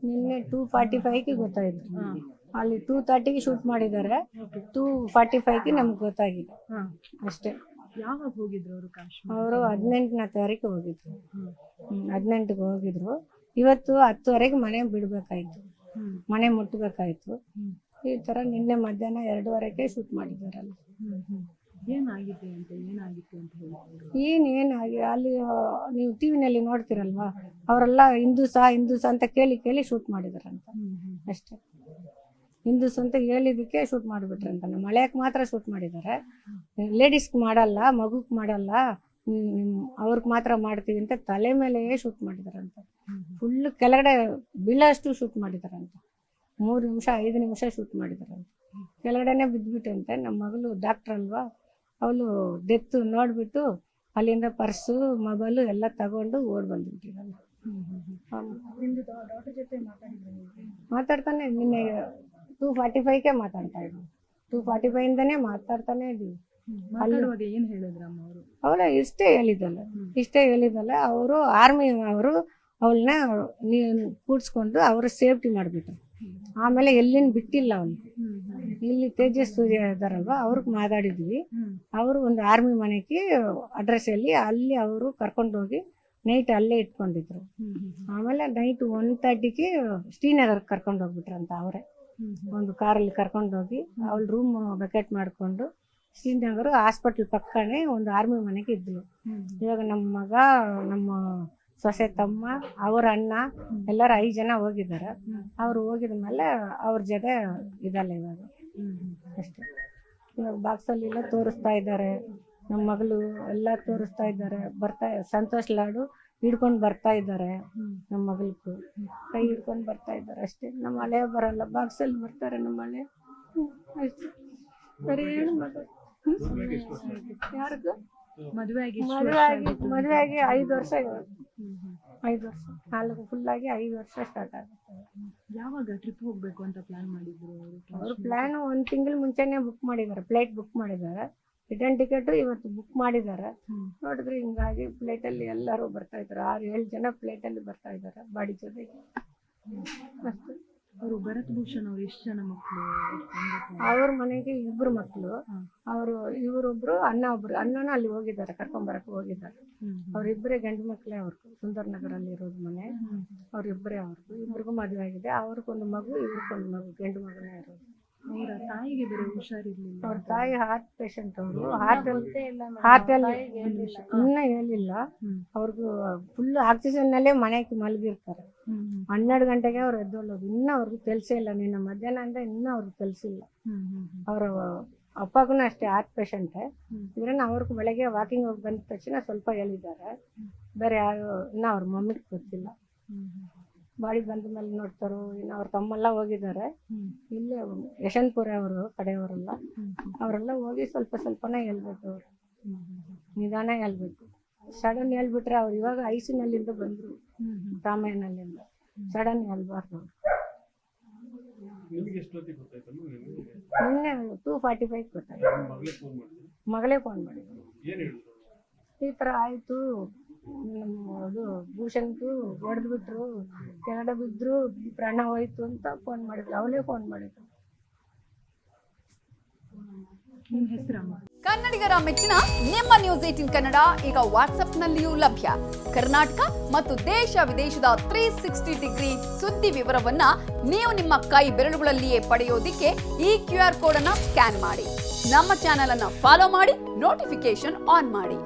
ನಿನ್ನೆ 2:45ಗೆ ಗೊತ್ತಾಯ್ತು. ಅಲ್ಲಿ 2:30ಗೆ ಶೂಟ್ ಮಾಡಿದ್ದಾರೆ, 2:45ಗೆ ನಮ್ಗೆ ಗೊತ್ತಾಗಿದೆ ಅಷ್ಟೇ. ಯಾವಾಗ ಹೋಗಿದ್ರು ಅವರು ಕಾಶ್ಮೀರ? ಅವರು 18ನೇ ತಾರೀಕು ಹೋಗಿದ್ರು. 18ಗೆ ಹೋಗಿದ್ರು. ಇವತ್ತು 10ವರೆಗೆ ಮನೆ ಬಿಡಬೇಕಾಯ್ತು, ಮನೆ ಮುಟ್ಟಬೇಕಾಯ್ತು. ಈ ಥರ ನಿನ್ನೆ ಮಧ್ಯಾಹ್ನ 2:30ಗೆ ಶೂಟ್ ಮಾಡಿದ್ದಾರಲ್ಲ. ಏನಾಗಿದೆ ಅಂತ ಏನಾಗಿತ್ತು ಅಂತ ಹೇಳ್ತಾರೆ? ಏನಾಗಿ ಅಲ್ಲಿ ನೀವು ಟಿ ವಿನಲ್ಲಿ ನೋಡ್ತಿರಲ್ವಾ, ಅವರೆಲ್ಲ ಹಿಂದೂಸ ಅಂತ ಕೇಳಿ ಶೂಟ್ ಮಾಡಿದಾರಂತ ಅಷ್ಟೇ. ಹಿಂದೂಸ್ ಅಂತ ಹೇಳಿದಕ್ಕೆ ಶೂಟ್ ಮಾಡಿಬಿಟ್ರಂತ. ನಮ್ಮ ಮಳೆಯಕ್ಕೆ ಮಾತ್ರ ಶೂಟ್ ಮಾಡಿದ್ದಾರೆ, ಲೇಡೀಸ್ಗೆ ಮಾಡಲ್ಲ, ಮಗುಗೆ ಮಾಡಲ್ಲ, ಅವ್ರಿಗೆ ಮಾತ್ರ ಮಾಡ್ತೀವಿ ಅಂತ ತಲೆ ಮೇಲೆ ಶೂಟ್ ಮಾಡಿದಾರಂತ. ಫುಲ್ ಕೆಳಗಡೆ ಬೀಳೋಷ್ಟು ಶೂಟ್ ಮಾಡಿದಾರಂತ. 3 ನಿಮಿಷ 5 ನಿಮಿಷ ಶೂಟ್ ಮಾಡಿದಾರಂತ. ಕೆಳಗಡೆನೆ ಬಿದ್ದುಬಿಟ್ಟಂತೆ. ನಮ್ಮ ಮಗಳು ಡಾಕ್ಟ್ರ್ ಅಲ್ವಾ, ಅವಳು ಡೆತ್ ನೋಡಿಬಿಟ್ಟು ಅಲ್ಲಿಂದ ಪರ್ಸು ಮೊಬೈಲು ಎಲ್ಲ ತಗೊಂಡು ಓಡಿ ಬಂದುಬಿಟ್ಟಿರಲ್ಲ. ಮಾತಾಡ್ತಾನೆ ನಿನ್ನೆ 2:45ಗೆ ಮಾತಾಡ್ತಾ ಇದ್ವಿ. 2:45ಇಂದನೇ ಮಾತಾಡ್ತಾನೆ ಇದ್ವಿ. ಏನು ಹೇಳಿದ್ರು ಅಮ್ಮ ಅವರು? ಅವಳ ಇಷ್ಟೇ ಹೇಳಿದಲ್ಲ ಅವರು ಆರ್ಮಿ ಅವರು ಅವಳನ್ನ ಕೂಡ್ಸ್ಕೊಂಡು ಅವರು ಸೇಫ್ಟಿ ಮಾಡಿಬಿಟ್ರು. ಆಮೇಲೆ ಎಲ್ಲಿನ ಬಿಟ್ಟಿಲ್ಲ ಅವನು. ಇಲ್ಲಿ ತೇಜಸ್ ಸೂರ್ಯ ಇದ್ದಾರಲ್ವ, ಅವ್ರಿಗೆ ಮಾತಾಡಿದ್ವಿ. ಅವರು ಒಂದು ಆರ್ಮಿ ಮನೆಗೆ ಅಡ್ರೆಸ್ ಹೇಳಿ ಅಲ್ಲಿ ಅವರು ಕರ್ಕೊಂಡೋಗಿ ನೈಟ್ ಅಲ್ಲೇ ಇಟ್ಕೊಂಡಿದ್ರು. ಆಮೇಲೆ ನೈಟ್ 1:30ಗೆ ಶ್ರೀನಗರ್ಗೆ ಕರ್ಕೊಂಡು ಹೋಗ್ಬಿಟ್ರಂತ. ಅವರೇ ಒಂದು ಕಾರಲ್ಲಿ ಕರ್ಕೊಂಡೋಗಿ ಅವಳು ರೂಮ್ ವೆಕೇಟ್ ಮಾಡಿಕೊಂಡು ಶ್ರೀನಗರ ಹಾಸ್ಪಿಟ್ಲ್ ಪಕ್ಕನೇ ಒಂದು ಆರ್ಮಿ ಮನೆಗೆ ಇದ್ಲು. ಇವಾಗ ನಮ್ಮ ಮಗ, ನಮ್ಮ ಸೊಸೆ ತಮ್ಮ, ಅವ್ರ ಅಣ್ಣ ಎಲ್ಲರೂ 5 ಜನ ಹೋಗಿದ್ದಾರೆ. ಅವ್ರು ಹೋಗಿದ ಮೇಲೆ ಅವ್ರ ಜೊತೆ ಇದಲ್ಲ ಇವಾಗ ಅಷ್ಟೇ. ಇವಾಗ ಬಾಕ್ಸಲ್ಲೆಲ್ಲ ತೋರಿಸ್ತಾ ಇದ್ದಾರೆ, ನಮ್ಮ ಮಗಳು ಎಲ್ಲ ತೋರಿಸ್ತಾ ಇದ್ದಾರೆ. ಸಂತೋಷ್ ಲಾಡು ಹಿಡ್ಕೊಂಡು ಬರ್ತಾ ಇದ್ದಾರೆ. ನಮ್ಮ ಮಗಳಿಗೂ ಕೈ ಹಿಡ್ಕೊಂಡು ಬರ್ತಾ ಇದ್ದಾರೆ ಅಷ್ಟೇ. ನಮ್ಮ ಹಳೆ ಬರಲ್ಲ, ಬಾಕ್ಸಲ್ಲಿ ಬರ್ತಾರೆ ನಮ್ಮ ಹಳೆ ಅಷ್ಟೇ. ಸರಿ ಏನು ಮಗಳು ಯಾರಿಗೂ ಮದುವೆ ಆಗಿ 5 ವರ್ಷ, 5 ವರ್ಷ 4 ಫುಲ್ಲಾಗಿ 5 ವರ್ಷ ಸ್ಟಾರ್ಟ್ ಆಗುತ್ತೆ. ಯಾವಾಗ ಟ್ರಿಪ್ ಹೋಗ್ಬೇಕು ಅಂತ ಪ್ಲಾನ್ ಮಾಡಿದ್ರು ಅವರು? ಪ್ಲಾನ್ 1 ತಿಂಗಳು ಮುಂಚೆನೆ ಬುಕ್ ಮಾಡಿದ್ದಾರೆ, ಫ್ಲೈಟ್ ಬುಕ್ ಮಾಡಿದ್ದಾರೆ. ರಿಟರ್ನ್ ಟಿಕೆಟ್ ಇವತ್ತು ಬುಕ್ ಮಾಡಿದ್ದಾರೆ. ನೋಡಿದ್ರೆ ಹಿಂಗಾಗಿ ಫ್ಲೈಟಲ್ಲಿ ಎಲ್ಲರೂ ಬರ್ತಾ ಇದ್ದಾರೆ. 6-7 ಜನ ಫ್ಲೈಟಲ್ಲಿ ಬರ್ತಾ ಇದ್ದಾರೆ ಬಾಡಿ ಜೊತೆಗೆ ಅಷ್ಟೇ. ಅವರು ಭರತ್ ಭೂಷಣ್ ಅವ್ರು ಎಷ್ಟು ಜನ ಮಕ್ಕಳು? ಅವ್ರ ಮನೆಗೆ 2 ಮಕ್ಕಳು. ಅವರು ಇವರೊಬ್ರು ಅಣ್ಣ, ಅಣ್ಣನೂ ಅಲ್ಲಿ ಹೋಗಿದ್ದಾರೆ, ಕರ್ಕೊಂಬರಕ್ಕೆ ಹೋಗಿದ್ದಾರೆ. ಅವ್ರಿಬ್ಬರೇ ಗಂಡು ಮಕ್ಕಳೇ. ಅವ್ರಿಗೂ ಸುಂದರ್ ನಗರಲ್ಲಿ ಇರೋದು ಮನೆ. ಅವ್ರಿಬ್ಬರೇ, ಇಬ್ಬರಿಗೂ ಮದುವೆ ಆಗಿದೆ. ಅವ್ರಿಗೊಂದು ಮಗು, ಇವ್ರಿಗೊಂದು ಮಗು, ಗಂಡು ಮಗನೇ ಇರೋದು. ಅವರ ತಾಯಿಗೆ ಬೇರೆ ಹುಷಾರಿರ್ಲಿಲ್ಲ. ಅವ್ರ ತಾಯಿ ಹಾರ್ಟ್ ಪೇಷಂಟ್. ಅವರು ಹಾರ್ಟಲ್ಲಿ ಇನ್ನೂ ಹೇಳಿಲ್ಲ. ಅವ್ರಿಗೂ ಫುಲ್ ಆಕ್ಸಿಜನ್ನಲ್ಲೇ ಮನೆಗೆ ಮಲಗಿರ್ತಾರೆ. 12 ಗಂಟೆಗೆ ಅವ್ರು ಎದ್ದೊಳ್ಳೋದು. ಇನ್ನೂ ಅವ್ರಿಗೂ ಕೆಲಸ ಇಲ್ಲ. ನಿನ್ನ ಮಧ್ಯಾಹ್ನ ಅಂದರೆ ಇನ್ನೂ ಅವ್ರಿಗೆ ಕೆಲಸ ಇಲ್ಲ. ಅವರ ಅಪ್ಪಗೂ ಅಷ್ಟೇ ಹಾರ್ಟ್ ಪೇಷಂಟೇ. ಇದ್ರೆ ಅವ್ರಿಗೆ ಬೆಳಗ್ಗೆ ವಾಕಿಂಗ್ ಹೋಗಿ ಬಂದ ತಕ್ಷಣ ಸ್ವಲ್ಪ ಹೇಳಿದ್ದಾರೆ. ಬೇರೆ ಯಾರು ಇನ್ನೂ ಅವ್ರ ಮಮ್ಮಿಗೆ ಗೊತ್ತಿಲ್ಲ. ಬಾಡಿ ಬಂದ ಮೇಲೆ ನೋಡ್ತಾರೋ. ಇನ್ನು ಅವ್ರ ತಮ್ಮೆಲ್ಲ ಹೋಗಿದ್ದಾರೆ. ಇಲ್ಲೇ ಯಶವಂತಪುರ ಅವರು ಕಡೆಯವರೆಲ್ಲ, ಅವರೆಲ್ಲ ಹೋಗಿ ಸ್ವಲ್ಪನೇ ಹೇಳ್ಬೇಕು. ಅವರು ನಿಧಾನ ಹೇಳ್ಬೇಕು. ಸಡನ್ ಹೇಳ್ಬಿಟ್ರೆ ಅವ್ರು ಇವಾಗ ಐಸಿನಲ್ಲಿಂದ ಬಂದರು, ರಾಮಾಯಣಲ್ಲಿಂದ. ಸಡನ್ ಹೇಳ್ಬಾರ್ದು. ನಿನ್ನೆ 2:45 ಗೊತ್ತಾಯ್ತು. ಮಗಳೇ ಫೋನ್ ಮಾಡಿದ್ರು, ಈ ಥರ ಆಯಿತು, ಅದು ಭೂಷಣ್ಗೂ ಹೊಡೆದ್ಬಿಟ್ರು, ಕೆಳಗಡೆ ಬಿದ್ದರು, ಪ್ರಾಣ ಹೋಯ್ತು ಅಂತ ಫೋನ್ ಮಾಡಿದ್ರು. ಅವಳೇ ಫೋನ್ ಮಾಡಿದ್ರು. ನಿಮ್ಮ ಹೆಸರಮ್ಮ? ಕನ್ನಡಿಗರ ಮೆಚ್ಚಿನ ನಿಮ್ಮ ನ್ಯೂಸ್ 18 ಕನ್ನಡ ಈಗ ವಾಟ್ಸ್ಆಪ್ನಲ್ಲಿಯೂ ಲಭ್ಯ. ಕರ್ನಾಟಕ ಮತ್ತು ದೇಶ ವಿದೇಶದ 360 ಡಿಗ್ರಿ ಸುದ್ದಿ ವಿವರವನ್ನ ನೀವು ನಿಮ್ಮ ಕೈ ಬೆರಳುಗಳಲ್ಲಿಯೇ ಪಡೆಯೋದಿಕ್ಕೆ ಈ QR ಕೋಡ್ ಅನ್ನು ಸ್ಕ್ಯಾನ್ ಮಾಡಿ. ನಮ್ಮ ಚಾನೆಲ್ ಅನ್ನು ಫಾಲೋ ಮಾಡಿ, ನೋಟಿಫಿಕೇಶನ್ ಆನ್ ಮಾಡಿ.